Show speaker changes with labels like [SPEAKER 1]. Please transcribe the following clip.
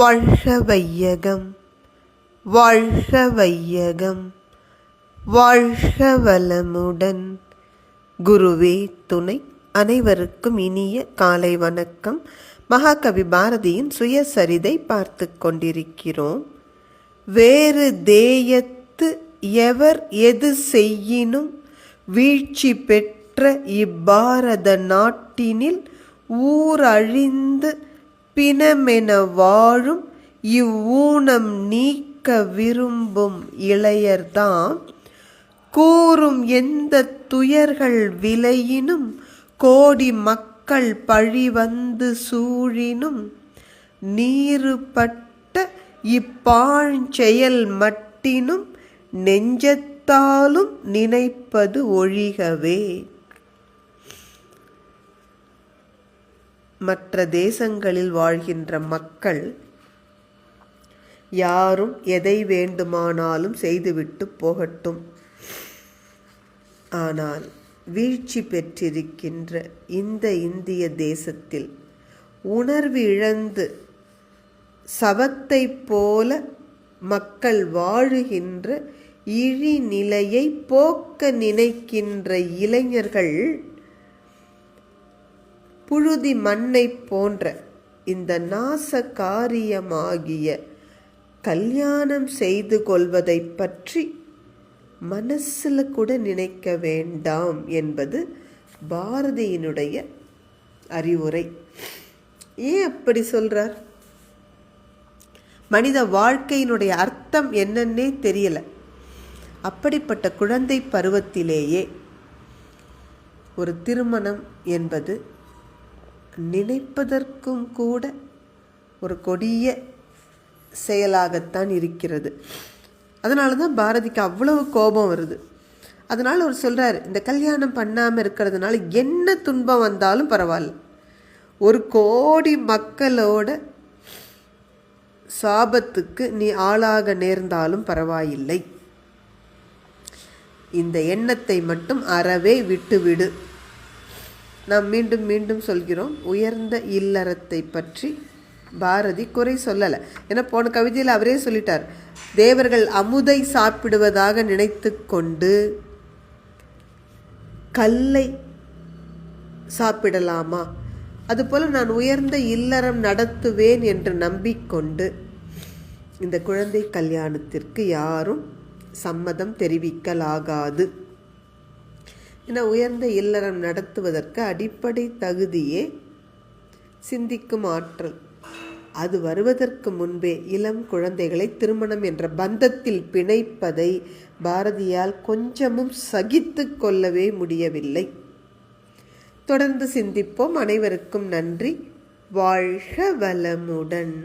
[SPEAKER 1] வாழ்க வையகம், வாழ்க வையகம், வாழ்க வளமுடன். குருவே துணை. அனைவருக்கும் இனிய காலை வணக்கம். மகாகவி பாரதியின் சுயசரிதை பார்த்து கொண்டிருக்கிறோம். வேறு தேயத்து எவர் எது செய்யினும் வீழ்ச்சி பெற்ற இப்பாரத நாட்டினில் ஊரழிந்து பிணமென வாழும் இவ்வூனம் நீக்க விரும்பும் இளையர்தாம் கூறும் எந்த துயர்கள் விளையினும் கோடி மக்கள் பழி வந்து சூழினும் நீருபட்ட இப்பாழ்செயல் மட்டினும் நெஞ்சத்தாலும் நினைப்பது ஒழிகவே. மற்ற தேசங்களில் வாழ்கின்ற மக்கள் யாரும் எதை வேண்டுமானாலும் செய்துவிட்டு போகட்டும். ஆனால் வீழ்ச்சி பெற்றிருக்கின்ற இந்த இந்திய தேசத்தில் உணர்வு இழந்து சவத்தை போல மக்கள் வாழுகின்ற இழிநிலையை போக்க நினைக்கின்ற இளைஞர்கள் புழுதி மண்ணை போன்ற இந்த நாசகாரியமாகிய கல்யாணம் செய்து கொள்வதை பற்றி மனசில் கூட நினைக்க வேண்டாம் என்பது பாரதியினுடைய அறிவுரை. ஏன் அப்படி சொல்றார்? மனித வாழ்க்கையினுடைய அர்த்தம் என்னன்னே தெரியல. அப்படிப்பட்ட குழந்தை பருவத்திலேயே ஒரு திருமணம் என்பது நினைப்பதற்கும் கூட ஒரு கொடிய செயலாகத்தான் இருக்கிறது. அதனால தான் பாரதிக்கு அவ்வளவு கோபம் வருது. அதனால் அவர் சொல்கிறார், இந்த கல்யாணம் பண்ணாமல் இருக்கிறதுனால என்ன துன்பம் வந்தாலும் பரவாயில்ல, 1 கோடி மக்களோட சாபத்துக்கு நீ ஆளாக நேர்ந்தாலும் பரவாயில்லை. இந்த எண்ணத்தை மட்டும் அறவே விட்டுவிடு. நாம் மீண்டும் மீண்டும் சொல்கிறோம், உயர்ந்த இல்லறத்தை பற்றி பாரதி குறை சொல்லலை. ஏன்னா போன கவிதையில் அவரே சொல்லிட்டார், தேவர்கள் அமுதை சாப்பிடுவதாக நினைத்து கொண்டு கல்லை சாப்பிடலாமா? அதுபோல் நான் உயர்ந்த இல்லறம் நடத்துவேன் என்று நம்பிக்கொண்டு இந்த குழந்தை கல்யாணத்திற்கு யாரும் சம்மதம் தெரிவிக்கலாகாது. என உயர்ந்த இல்லறம் நடத்துவதற்கு அடிப்படை தகுதியே சிந்திக்கும் ஆற்றல். அது வருவதற்கு முன்பே இளம் குழந்தைகளை திருமணம் என்ற பந்தத்தில் பிணைப்பதை பாரதியால் கொஞ்சமும் சகித்து கொள்ளவே முடியவில்லை. தொடர்ந்து சிந்திப்போம். அனைவருக்கும் நன்றி. வாழ்க வளமுடன்.